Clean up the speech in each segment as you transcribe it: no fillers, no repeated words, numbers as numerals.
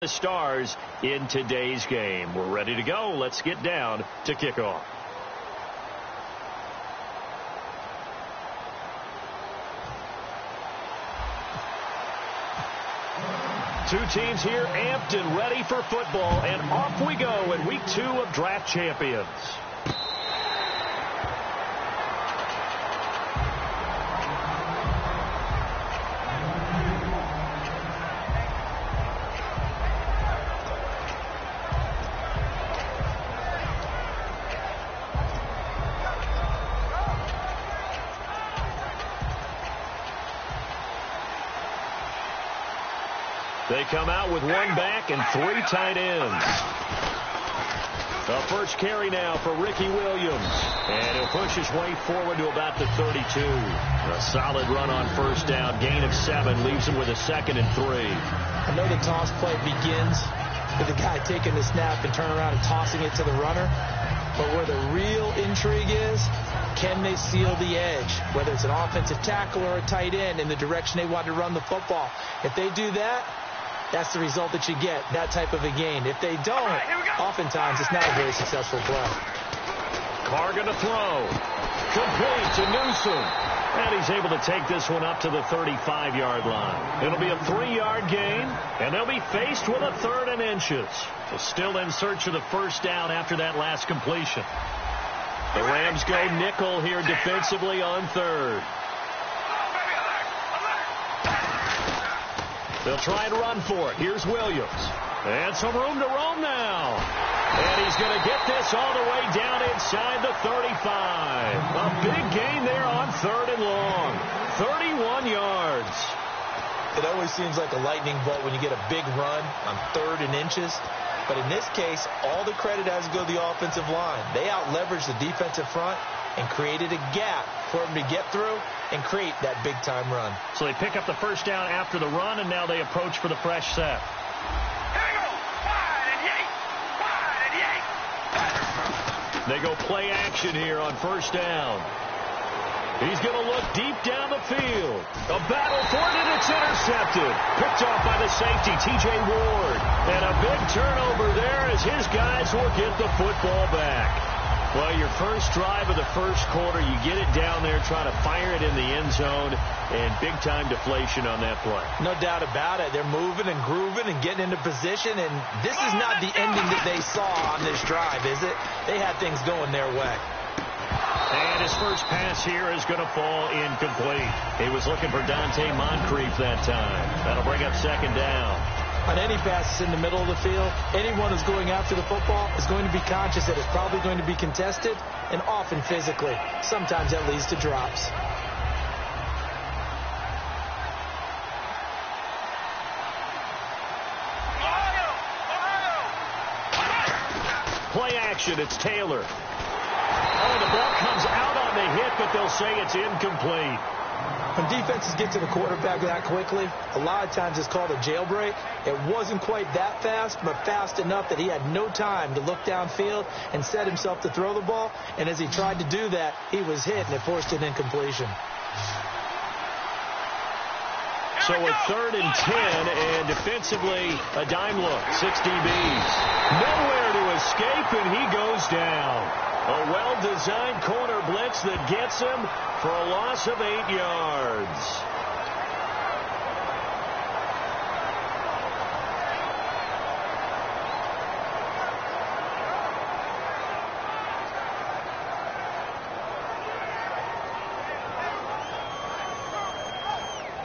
The stars in today's game. We're ready to go. Let's get down to kickoff. Two teams here amped and ready for football, and off we go in week 2 of Draft Champions. They come out with 1 back and 3 tight ends. The first carry now for Ricky Williams. And he'll push his way forward to about the 32. A solid run on first down. Gain of 7 leaves him with a 2nd and 3. I know the toss play begins with the guy taking the snap and turning around and tossing it to the runner. But where the real intrigue is, can they seal the edge? Whether it's an offensive tackle or a tight end in the direction they want to run the football. If they do that, that's the result that you get, that type of a gain. If they don't, oftentimes it's not a very successful play. Carr going to throw. Complete to Newsom. And he's able to take this one up to the 35-yard line. It'll be a 3-yard gain, and they'll be faced with a 3rd and inches. So still in search of the first down after that last completion. The Rams go nickel here defensively on 3rd. They'll try and run for it. Here's Williams. And some room to roam now. And he's going to get this all the way down inside the 35. A big gain there on 3rd and long. 31 yards. It always seems like a lightning bolt when you get a big run on 3rd and inches. But in this case, all the credit has to go to the offensive line. They out-leveraged the defensive front and created a gap for him to get through and create that big-time run. So they pick up the first down after the run, and now they approach for the fresh set. They go play action here on first down. He's going to look deep down the field. A battle for it, and it's intercepted. Picked off by the safety, T.J. Ward. And a big turnover there as his guys will get the football back. Well, your first drive of the first quarter, you get it down there, try to fire it in the end zone, and big-time deflation on that play. No doubt about it. They're moving and grooving and getting into position, and this is not the ending that they saw on this drive, is it? They had things going their way. And his first pass here is going to fall incomplete. He was looking for Dante Moncrief that time. That'll bring up 2nd down. On any passes in the middle of the field, anyone who's going after the football is going to be conscious that it's probably going to be contested, and often physically. Sometimes that leads to drops. Play action, it's Taylor. Oh, the ball comes out on the hit, but they'll say it's incomplete. When defenses get to the quarterback that quickly, a lot of times it's called a jailbreak. It wasn't quite that fast, but fast enough that he had no time to look downfield and set himself to throw the ball. And as he tried to do that, he was hit, and it forced an incompletion. So a 3rd and 10, and defensively, a dime look. 6 DBs. Nowhere to escape, and he goes down. A well-designed corner blitz that gets him for a loss of 8 yards.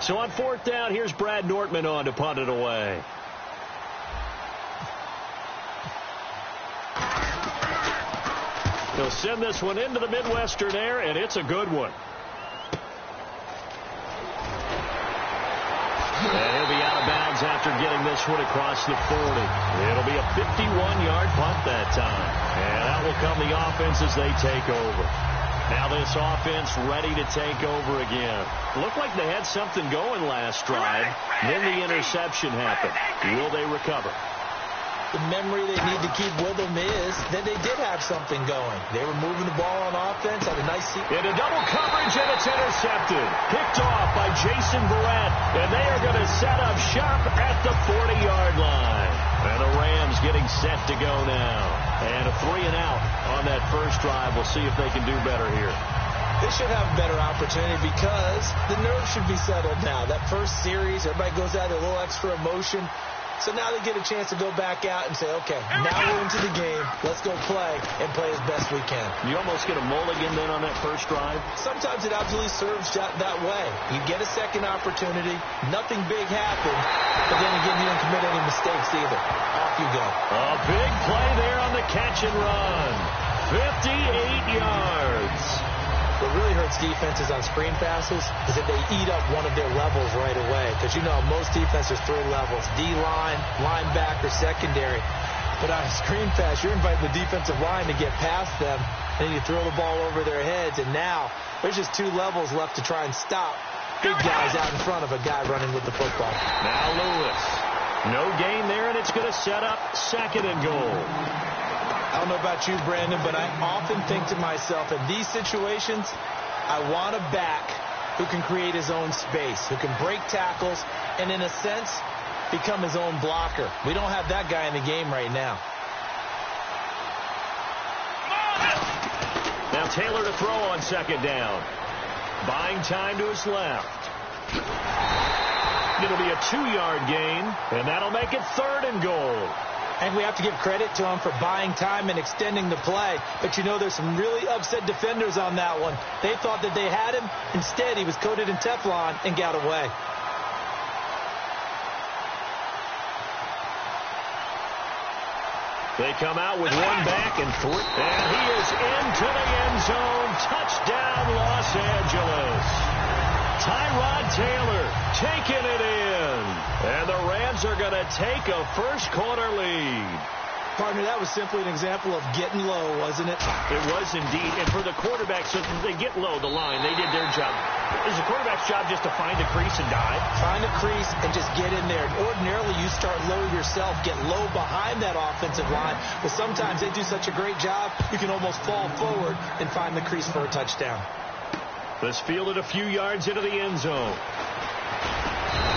So on 4th down, here's Brad Nortman on to punt it away. He'll send this one into the Midwestern air, and it's a good one. And he'll be out of bounds after getting this one across the 40. It'll be a 51-yard punt that time. And out will come the offense as they take over. Now this offense ready to take over again. Looked like they had something going last drive. Then the interception happened. Will they recover? The memory they need to keep with them is that they did have something going. They were moving the ball on offense, had a nice seat. Into double coverage, and it's intercepted. Picked off by Jason Verrett, and they are going to set up shop at the 40-yard line. getting set to go now. And a 3-and-out on that first drive. We'll see if they can do better here. They should have a better opportunity because the nerves should be settled now. That first series, everybody goes out with a little extra emotion. So now they get a chance to go back out and say, okay, now we're into the game. Let's go play and play as best we can. You almost get a mulligan then on that first drive? Sometimes it absolutely serves that way. You get a second opportunity. Nothing big happened. But then again, you don't commit any mistakes either. Off you go. A big play there on the catch and run. 58 yards. What really hurts defenses on screen passes is if they eat up one of their levels right away. Because, you know, most defenses 3 levels. D-line, linebacker, secondary. But on a screen pass, you're inviting the defensive line to get past them. And then you throw the ball over their heads. And now there's just 2 levels left to try and stop big guys out in front of a guy running with the football. Now Lewis. No gain there, and it's going to set up 2nd and goal. I don't know about you, Brandon, but I often think to myself, in these situations, I want a back who can create his own space, who can break tackles, and in a sense, become his own blocker. We don't have that guy in the game right now. Now Taylor to throw on 2nd down. Buying time to his left. It'll be a 2-yard gain, and that'll make it 3rd and goal. And we have to give credit to him for buying time and extending the play. But, you know, there's some really upset defenders on that one. They thought that they had him. Instead, he was coated in Teflon and got away. They come out with 1 back and 3. And he is into the end zone. Touchdown, Los Angeles. Tyrod Taylor taking it in. And the Rams are going to take a first-quarter lead. Partner, that was simply an example of getting low, wasn't it? It was indeed. And for the quarterback, so they get low the line. They did their job. Is the quarterback's job just to find a crease and dive? Find a crease and just get in there. Ordinarily, you start low yourself, get low behind that offensive line. But sometimes they do such a great job, you can almost fall forward and find the crease for a touchdown. This fielded a few yards into the end zone.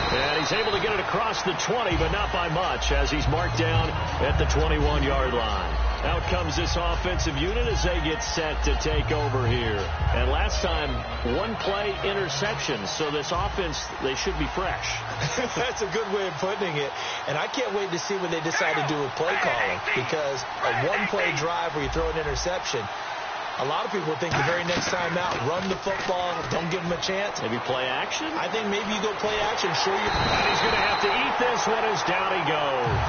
And he's able to get it across the 20, but not by much, as he's marked down at the 21-yard line. Out comes this offensive unit as they get set to take over here. And last time, 1-play interception, so this offense, they should be fresh. That's a good way of putting it. And I can't wait to see what they decide to do with play calling, because a 1-play drive where you throw an interception, a lot of people think the very next time out, run the football, don't give them a chance. Maybe play action? I think maybe you go play action, show you. And he's going to have to eat this one as down he goes.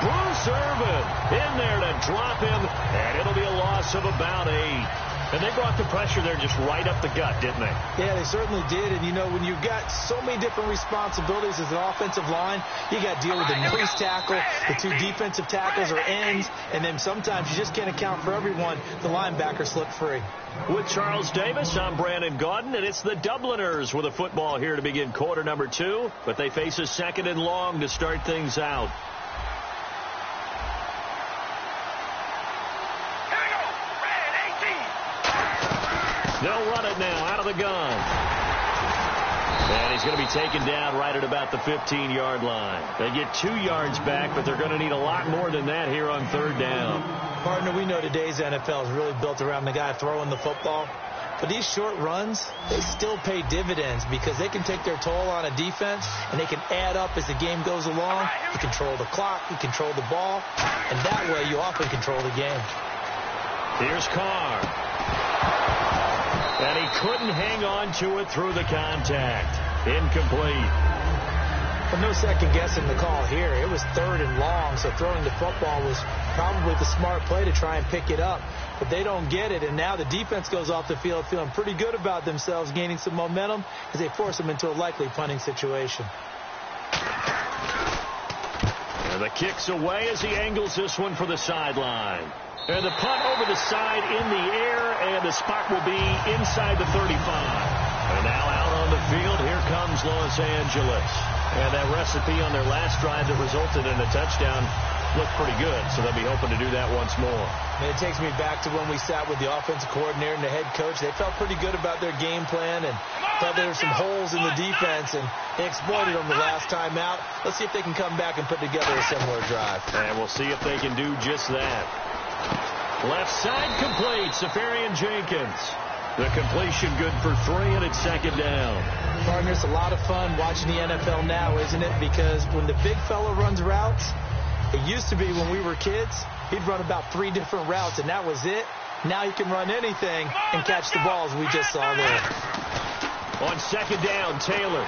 Bruce Irvin in there to drop him, and it'll be a loss of about 8. And they brought the pressure there just right up the gut, didn't they? Yeah, they certainly did. And, you know, when you've got so many different responsibilities as an offensive line, you got to deal with the nose tackle, the 2 defensive tackles or ends, and then sometimes you just can't account for everyone. The linebacker slipped free. With Charles Davis, I'm Brandon Gaudin, and it's the Dubliners with a football here to begin quarter number 2. But they face a 2nd and long to start things out. They'll run it now out of the gun. And he's going to be taken down right at about the 15-yard line. They get 2 yards back, but they're going to need a lot more than that here on 3rd down. Partner, we know today's NFL is really built around the guy throwing the football. But these short runs, they still pay dividends because they can take their toll on a defense, and they can add up as the game goes along. You control the clock, you control the ball, and that way you often control the game. Here's Carr. And he couldn't hang on to it through the contact. Incomplete. Well, no second guessing the call here. It was 3rd and long, so throwing the football was probably the smart play to try and pick it up. But they don't get it, and now the defense goes off the field feeling pretty good about themselves, gaining some momentum as they force them into a likely punting situation. And the kick's away as he angles this one for the sideline. And the punt over the side in the air, and the spot will be inside the 35. And now out on the field, here comes Los Angeles. And that recipe on their last drive that resulted in a touchdown looked pretty good, so they'll be hoping to do that once more. And it takes me back to when we sat with the offensive coordinator and the head coach. They felt pretty good about their game plan and thought there were some holes in the defense, and they exploited them the last time out. Let's see if they can come back and put together a similar drive. And we'll see if they can do just that. Left side complete, Safarian Jenkins. The completion good for 3, and it's second down. Partner, it's a lot of fun watching the NFL now, isn't it? Because when the big fella runs routes, it used to be when we were kids, he'd run about 3 different routes, and that was it. Now he can run anything and catch the balls we just saw there. On second down, Taylor.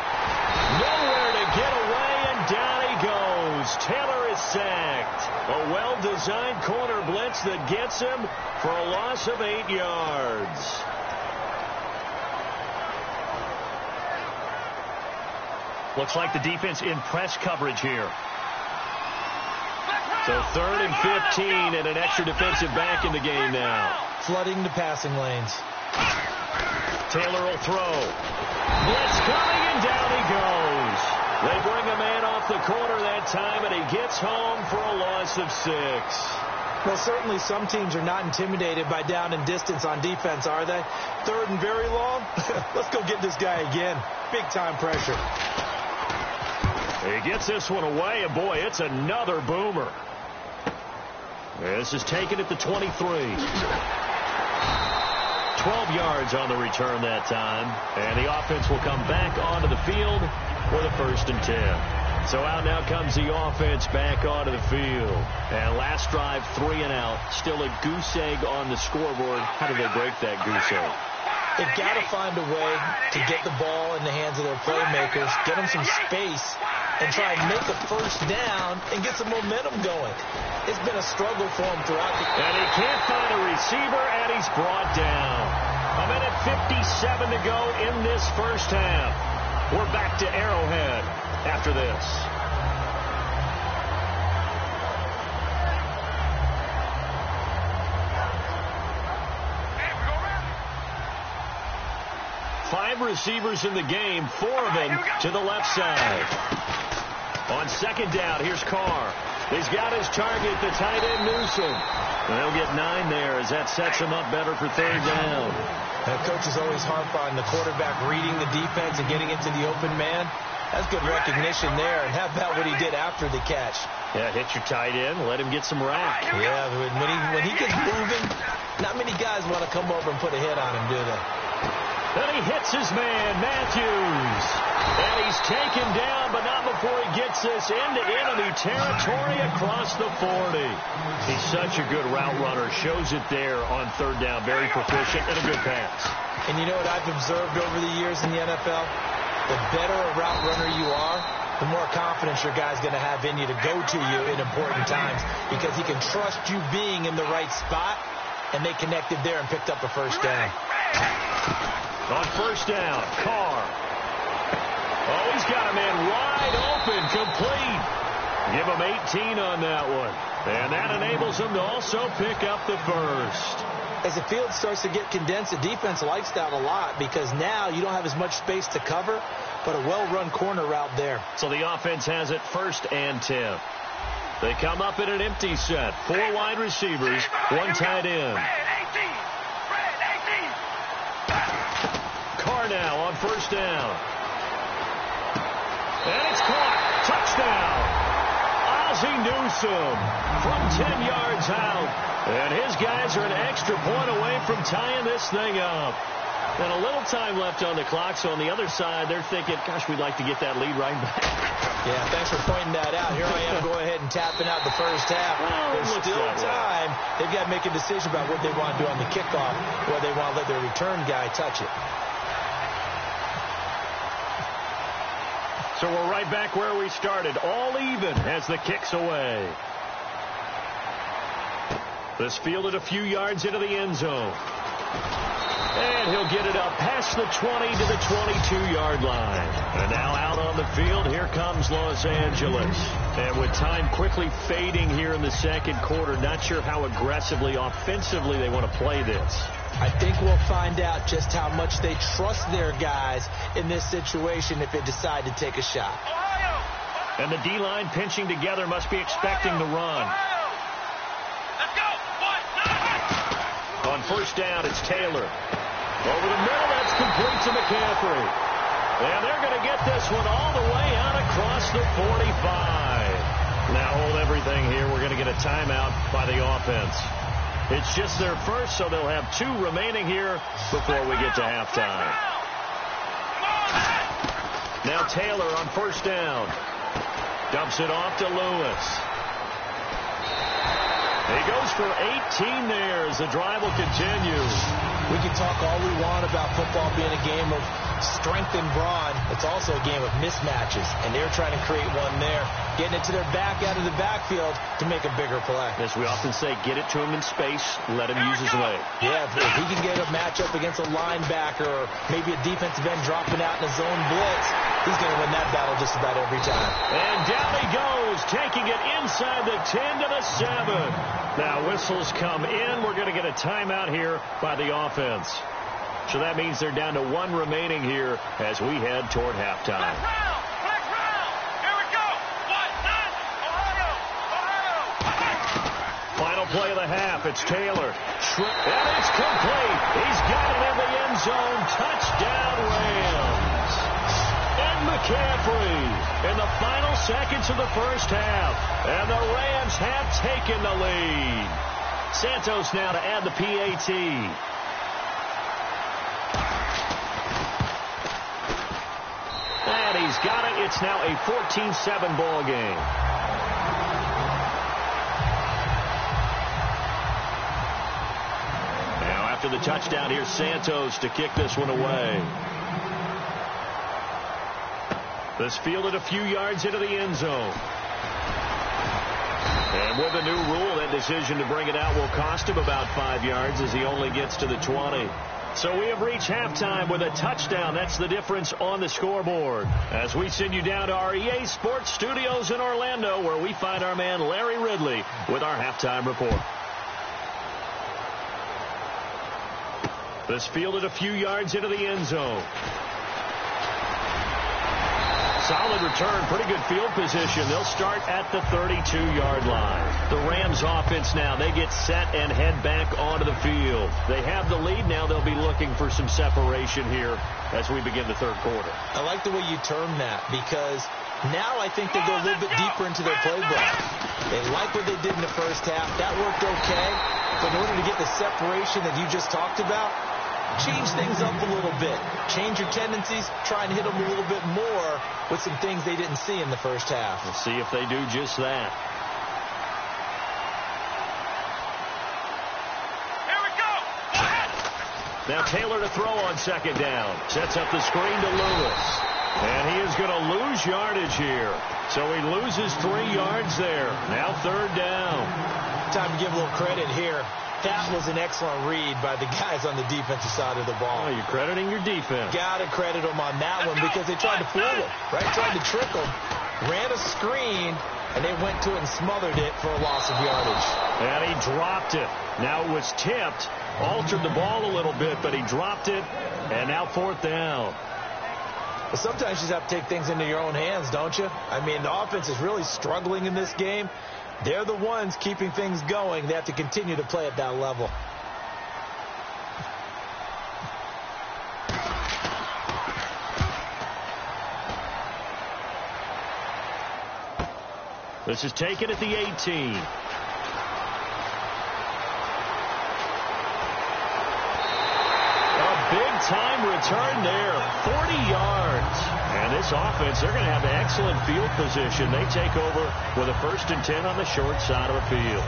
Nowhere to get away, and down he goes. Taylor is sacked. A well-designed corner blitz that gets him for a loss of 8 yards. Looks like the defense in press coverage here. So 3rd and 15 and an extra defensive back in the game now. Flooding the passing lanes. Taylor will throw. Blitz coming, and down he goes. They bring a man off the corner that time, and he gets home for a loss of 6. Well, certainly some teams are not intimidated by down and distance on defense, are they? 3rd and very long? Let's go get this guy again. Big-time pressure. He gets this one away, and boy, it's another boomer. This is taken at the 23. 12 yards on the return that time, and the offense will come back onto the field for the 1st and 10. So out now comes the offense back onto the field. And last drive, 3 and out. Still a goose egg on the scoreboard. How do they break that goose egg? They've got to find a way to get the ball in the hands of their playmakers, get them some space, and try and make a 1st down and get some momentum going. It's been a struggle for him throughout the game. And he can't find a receiver, and he's brought down. A minute 57 to go in this 1st half. We're back to Arrowhead after this. Five receivers in the game, 4 of them to the left side. On second down, here's Carr. He's got his target, the tight end Newsom. And they'll get 9 there as that sets him up better for 3rd down. Now, coaches always harp on the quarterback reading the defense and getting into the open man. That's good recognition there. And how about what he did after the catch? Yeah, hit your tight end, let him get some rack. Yeah, when he gets moving, not many guys want to come over and put a hit on him, do they? Then he hits his man, Matthews. And he's taken down, but not before he gets this into enemy territory across the 40. He's such a good route runner. Shows it there on 3rd down. Very proficient and a good pass. And you know what I've observed over the years in the NFL? The better a route runner you are, the more confidence your guy's going to have in you to go to you in important times, because he can trust you being in the right spot, and they connected there and picked up a 1st down. On 1st down, Carr. Oh, he's got a man wide open, complete. Give him 18 on that one. And that enables him to also pick up the 1st. As the field starts to get condensed, the defense likes that a lot, because now you don't have as much space to cover, but a well-run corner route there. So the offense has it 1st and 10. They come up in an empty set. 4 wide receivers, 1 tight end. Carr now on 1st down. And it's caught. Touchdown. Ozzie Newsome from 10 yards out. And his guys are an extra point away from tying this thing up. And a little time left on the clock, so on the other side, they're thinking, gosh, we'd like to get that lead right back. Yeah, thanks for pointing that out. Here I am going ahead and tapping out the 1st half. Well, there's still time. They've got to make a decision about what they want to do on the kickoff, whether they want to let their return guy touch it. So we're right back where we started, all even as the kick's away. This fielded a few yards into the end zone. And he'll get it up past the 20 to the 22-yard line. And now out on the field, here comes Los Angeles. And with time quickly fading here in the 2nd quarter, not sure how aggressively, offensively they want to play this. I think we'll find out just how much they trust their guys in this situation if they decide to take a shot. And the D-line pinching together must be expecting the run. Let's go. On first down, it's Taylor. Over the middle, that's complete to McCaffrey. And they're going to get this one all the way out across the 45. Now hold everything here. We're going to get a timeout by the offense. It's just their first, so they'll have 2 remaining here before we get to halftime. Now Taylor on first down. Dumps it off to Lewis. He goes for 18 there as the drive will continue. We can talk all we want about football being a game of strength and brawn. It's also a game of mismatches, and they're trying to create one there, getting it to their back out of the backfield to make a bigger play. As we often say, get it to him in space, let him use his leg. Yeah, if he can get a matchup against a linebacker or maybe a defensive end dropping out in a zone blitz, he's going to win that battle just about every time. And down he goes, taking it inside the 10 to the 7. Now whistles come in. We're going to get a timeout here by the offense. So that means they're down to 1 remaining here as we head toward halftime. Flex round. Here we go. 1-9. Ohio. Final play of the half. It's Taylor. And it's complete. He's got it in the end zone. Touchdown Rams. And McCaffrey in the final seconds of the first half. And the Rams have taken the lead. Santos now to add the PAT. And he's got it. It's now a 14-7 ball game. Now after the touchdown, here's Santos to kick this one away. This fielded a few yards into the end zone. And with the new rule, that decision to bring it out will cost him about 5 yards as he only gets to the 20. So we have reached halftime with a touchdown. That's the difference on the scoreboard. As we send you down to our EA Sports Studios in Orlando, where we find our man Larry Ridley with our halftime report. This fielded a few yards into the end zone. Solid return, pretty good field position. They'll start at the 32-yard line. The Rams offense now, they get set and head back onto the field. They have the lead now. They'll be looking for some separation here as we begin the third quarter. I like the way you term that because now I think they go a little bit deeper into their playbook. They like what they did in the first half. That worked okay. But in order to get the separation that you just talked about, change things up a little bit. Change your tendencies. Try and hit them a little bit more with some things they didn't see in the first half. We'll see if they do just that. Here we go. Now Taylor to throw on second down. Sets up the screen to Lewis. And he is going to lose yardage here. So he loses 3 yards there. Now third down. Time to give a little credit here. That was an excellent read by the guys on the defensive side of the ball. Oh, you're crediting your defense. Got to credit them on that one because they tried to fool him, right? Tried to trick him. Ran a screen, and they went to it and smothered it for a loss of yardage. And he dropped it. Now it was tipped. Altered the ball a little bit, but he dropped it. And now fourth down. But sometimes you just have to take things into your own hands, don't you? I mean, the offense is really struggling in this game. They're the ones keeping things going. They have to continue to play at that level. This is taken at the 18. A big-time return there, 40 yards. And this offense, they're going to have excellent field position. They take over with a 1st and 10 on the short side of the field.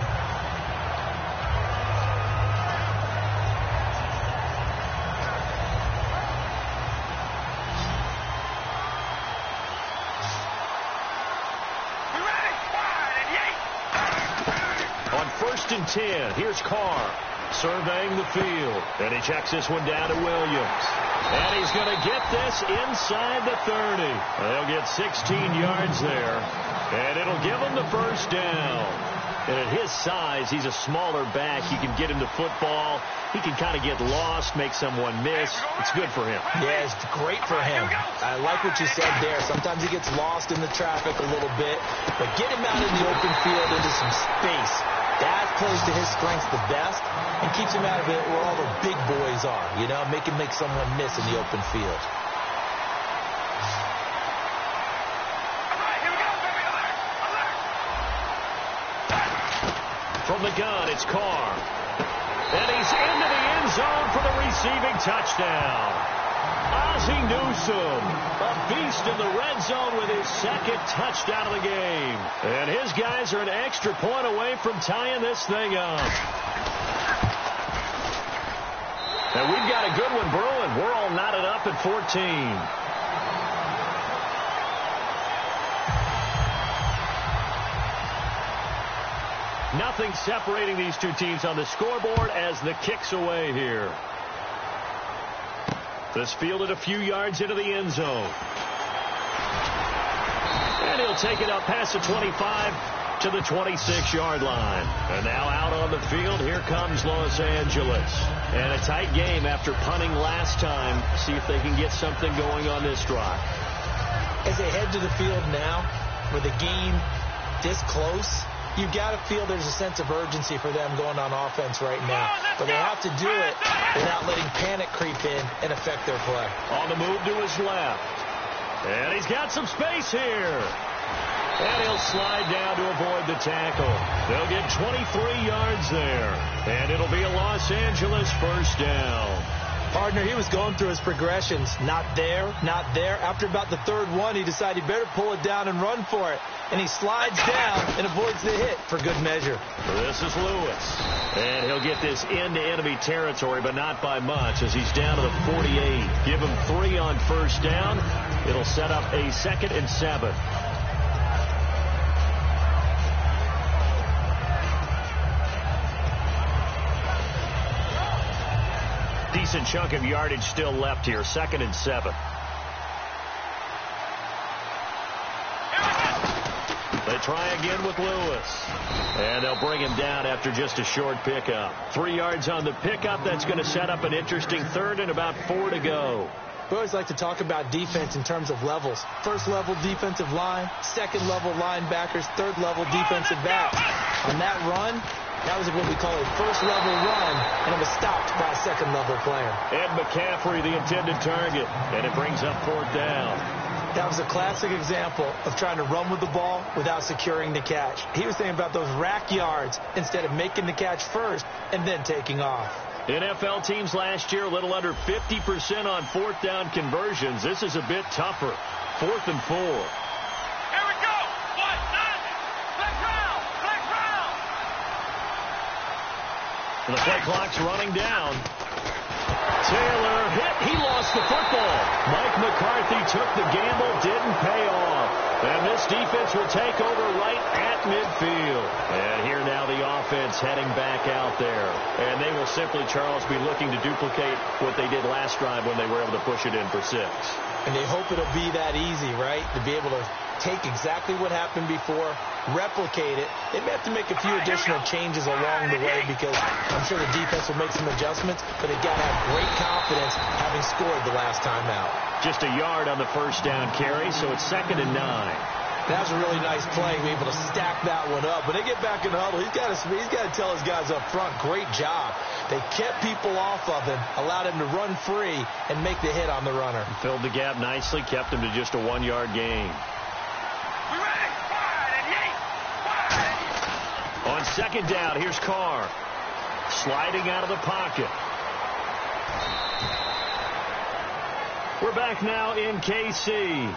On 1st and 10, here's Carr surveying the field. And he checks this one down to Williams. And he's going to get this inside the 30. They'll get 16 yards there. And it'll give them the first down. And at his size, he's a smaller back. You can get him to football. He can kind of get lost, make someone miss. It's good for him. Yeah, it's great for him. I like what you said there. Sometimes he gets lost in the traffic a little bit, but get him out in the open field into some space. That plays to his strengths the best and keeps him out of it where all the big boys are, you know, make him make someone miss in the open field. From the gun, it's Carr. And he's into the end zone for the receiving touchdown. Ozzie Newsome, a beast in the red zone with his second touchdown of the game. And his guys are an extra point away from tying this thing up. And we've got a good one brewing. We're all knotted up at 14. Nothing separating these two teams on the scoreboard as the kick's away here. This fielded a few yards into the end zone. And he'll take it up past the 25 to the 26-yard line. And now out on the field, here comes Los Angeles. And a tight game after punting last time. See if they can get something going on this drive. As they head to the field now, with the game this close, you've got to feel there's a sense of urgency for them going on offense right now. But they have to do it without letting panic creep in and affect their play. On the move to his left. And he's got some space here. And he'll slide down to avoid the tackle. They'll get 23 yards there. And it'll be a Los Angeles first down. Partner, he was going through his progressions. Not there, not there. After about the third one, he decided he better pull it down and run for it. And he slides down and avoids the hit for good measure. This is Lewis. And he'll get this into enemy territory, but not by much as he's down to the 48. Give him 3 on first down. It'll set up a 2nd and 7. Decent chunk of yardage still left here. 2nd and 7. They try again with Lewis. And they'll bring him down after just a short pickup. 3 yards on the pickup. That's going to set up an interesting 3rd and about 4 to go. We always like to talk about defense in terms of levels. First level defensive line, second level linebackers, third level defensive backs. On that run, that was what we call a first level run, and it was stopped by a second level player. Ed McCaffrey, the intended target, and it brings up 4th down. That was a classic example of trying to run with the ball without securing the catch. He was thinking about those rack yards instead of making the catch first and then taking off. NFL teams last year a little under 50% on 4th down conversions. This is a bit tougher. 4th and 4. Here we go. 1-9. Flex round. Flex round. And the play clock's running down. Taylor hit. He lost the football. Mike McCarthy took the gamble, didn't pay off. And this defense will take over right at midfield. And here now the offense heading back out there. And they will simply, Charles, be looking to duplicate what they did last drive when they were able to push it in for 6. And they hope it'll be that easy, right? To be able to take exactly what happened before, replicate it. They may have to make a few additional changes along the way because I'm sure the defense will make some adjustments, but they've got to have great confidence having scored the last time out. Just a yard on the first down carry, so it's 2nd and 9. That was a really nice play, be able to stack that one up. When they get back in the huddle, he's got to tell his guys up front, great job. They kept people off of him, allowed him to run free and make the hit on the runner. Filled the gap nicely, kept him to just a 1-yard gain. We ready? Wide and yank. Wide. On 2nd down, here's Carr. Sliding out of the pocket. We're back now in KC.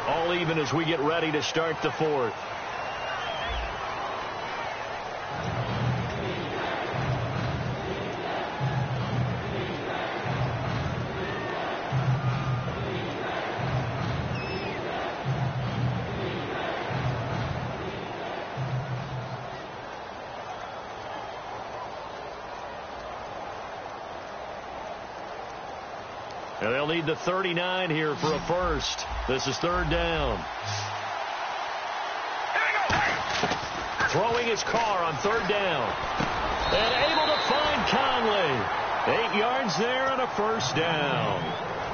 All even as we get ready to start the 4th. And they'll need the 39 here for a first. This is 3rd down. Here we go. Throwing his car on third down. And able to find Conley. 8 yards there and a first down.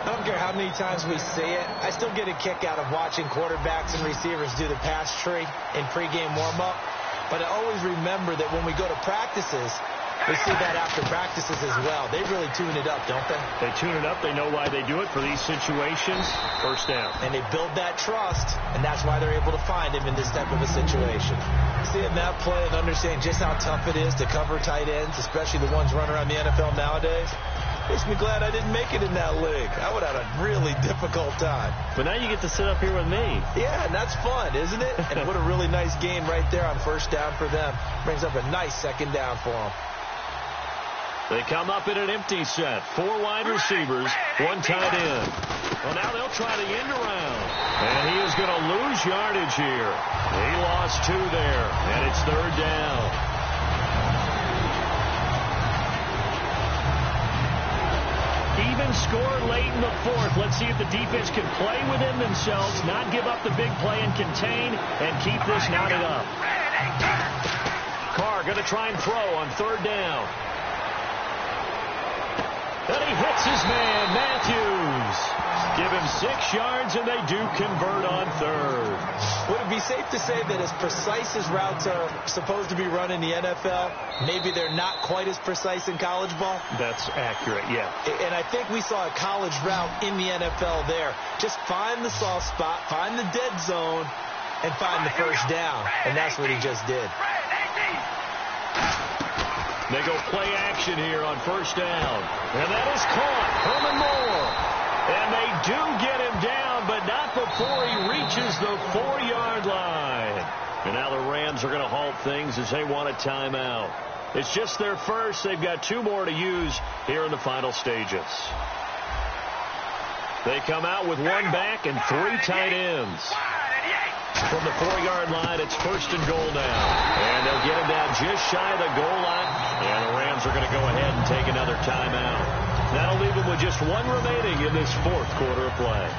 I don't care how many times we see it. I still get a kick out of watching quarterbacks and receivers do the pass tree in pregame warm-up. But I always remember that when we go to practices, we see that after practices as well. They really tune it up, don't they? They tune it up. They know why they do it for these situations. First down. And they build that trust, and that's why they're able to find him in this type of a situation. Seeing that play and understanding just how tough it is to cover tight ends, especially the ones running around the NFL nowadays, makes me glad I didn't make it in that league. I would have had a really difficult time. But now you get to sit up here with me. Yeah, and that's fun, isn't it? And what a really nice game right there on first down for them. Brings up a nice second down for them. They come up in an empty set. 4 wide receivers, 1 tight end. Well, now they'll try the end around. And he is going to lose yardage here. He lost 2 there, and it's third down. Even score late in the 4th. Let's see if the defense can play within themselves, not give up the big play and contain, and keep this knotted up. Carr going to try and throw on third down. And he hits his man, Matthews. Give him 6 yards, and they do convert on third. Would it be safe to say that as precise as routes are supposed to be run in the NFL, maybe they're not quite as precise in college ball? That's accurate, yeah. And I think we saw a college route in the NFL there. Just find the soft spot, find the dead zone, and find the first down. And that's what he just did. They go play action here on first down. And that is caught. Herman Moore. And they do get him down, but not before he reaches the 4-yard line. And now the Rams are going to halt things as they want a timeout. It's just their first. They've got 2 more to use here in the final stages. They come out with 1 back and 3 tight ends. From the 4-yard line, it's first and goal now. And they'll get him down just shy of the goal line. And the Rams are going to go ahead and take another timeout. That'll leave them with just 1 remaining in this 4th quarter of play.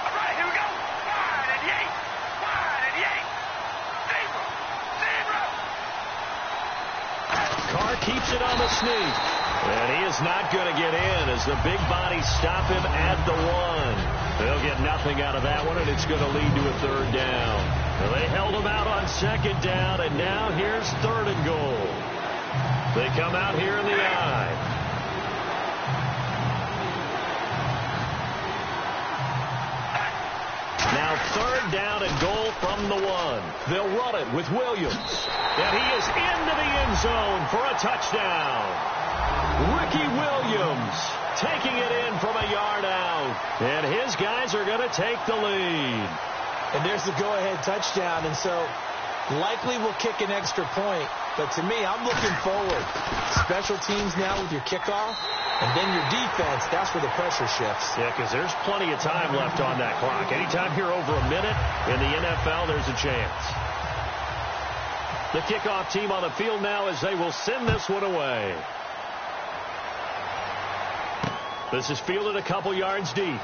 All right, here we go. 5 and 8. 5 and 8. 0. Carr keeps it on the sneak. And he is not going to get in as the big bodies stop him at the 1. They'll get nothing out of that one, and it's going to lead to a third down. Well, they held him out on second down, and now here's third and goal. They come out here in the I. Now third down and goal from the 1. They'll run it with Williams. And he is into the end zone for a touchdown. Ricky Williams taking it in from a yard out. And his guys are going to take the lead. And there's the go-ahead touchdown. And so likely will kick an extra point. But to me, I'm looking forward. Special teams now with your kickoff. And then your defense, that's where the pressure shifts. Yeah, because there's plenty of time left on that clock. Anytime you're over a minute in the NFL, there's a chance. The kickoff team on the field now as they will send this one away. This is fielded a couple yards deep.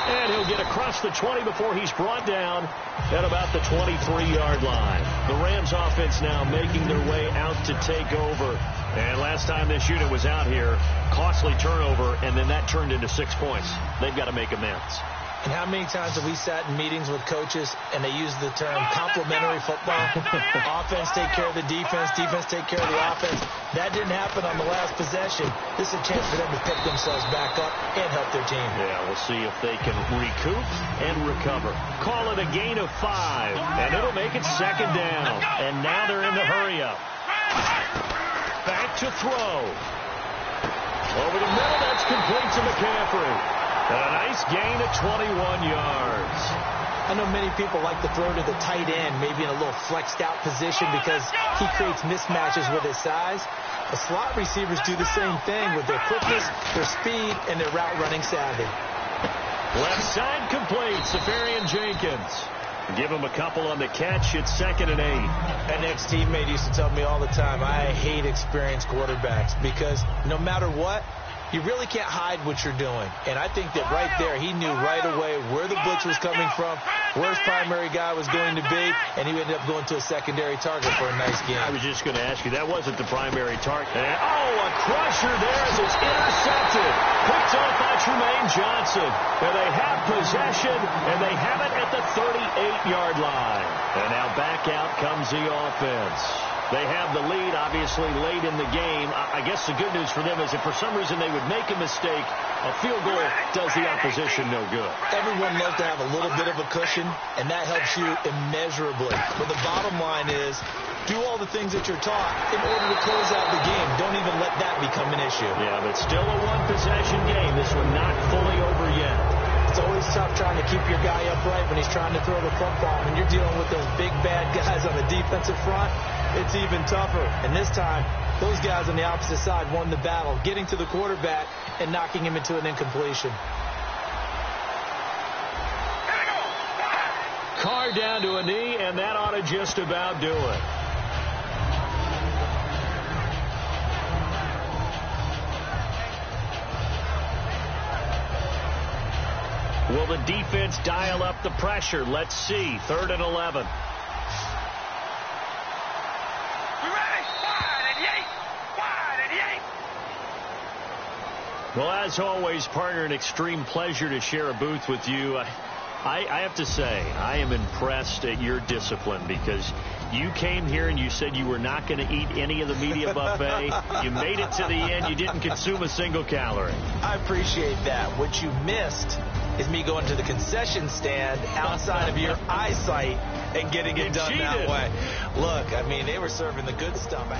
And he'll get across the 20 before he's brought down at about the 23-yard line. The Rams offense now making their way out to take over. And last time this unit was out here, costly turnover, and then that turned into 6 points. They've got to make amends. And how many times have we sat in meetings with coaches and they use the term complementary football? Offense take care of the defense, defense take care of the offense. That didn't happen on the last possession. This is a chance for them to pick themselves back up and help their team. Yeah, we'll see if they can recoup and recover. Call it a gain of 5, and it'll make it second down. And now they're in the hurry-up. Back to throw. Over the middle, that's complete to McCaffrey. And a nice gain of 21 yards. I know many people like to throw to the tight end, maybe in a little flexed out position because he creates mismatches with his size. The slot receivers do the same thing with their quickness, their speed, and their route running savvy. Left side complete, Safarian Jenkins. Give him a couple on the catch. It's 2nd and 8. An ex-teammate used to tell me all the time, I hate experienced quarterbacks because no matter what, you really can't hide what you're doing. And I think that right there, he knew right away where the blitz was coming from, where his primary guy was going to be, and he ended up going to a secondary target for a nice game. I was just going to ask you, that wasn't the primary target. And, a crusher there as it's intercepted. Picked off by Tremaine Johnson. And they have possession, and they have it at the 38-yard line. And now back out comes the offense. They have the lead, obviously, late in the game. I guess the good news for them is if for some reason they would make a mistake, a field goal does the opposition no good. Everyone loves to have a little bit of a cushion, and that helps you immeasurably. But the bottom line is, do all the things that you're taught in order to close out the game. Don't even let that become an issue. Yeah, but still a one-possession game. This one not fully over yet. It's always tough trying to keep your guy upright when he's trying to throw the football. When you're dealing with those big, bad guys on the defensive front, it's even tougher. And this time, those guys on the opposite side won the battle, getting to the quarterback and knocking him into an incompletion. Carr down to a knee, and that ought to just about do it. Will the defense dial up the pressure? Let's see. 3rd and 11. Well, as always, partner, an extreme pleasure to share a booth with you. I have to say, I am impressed at your discipline because you came here and you said you were not going to eat any of the media buffet. You made it to the end. You didn't consume a single calorie. I appreciate that. What you missed is me going to the concession stand outside of your eyesight and getting it done that way. Look, I mean, they were serving the good stuff.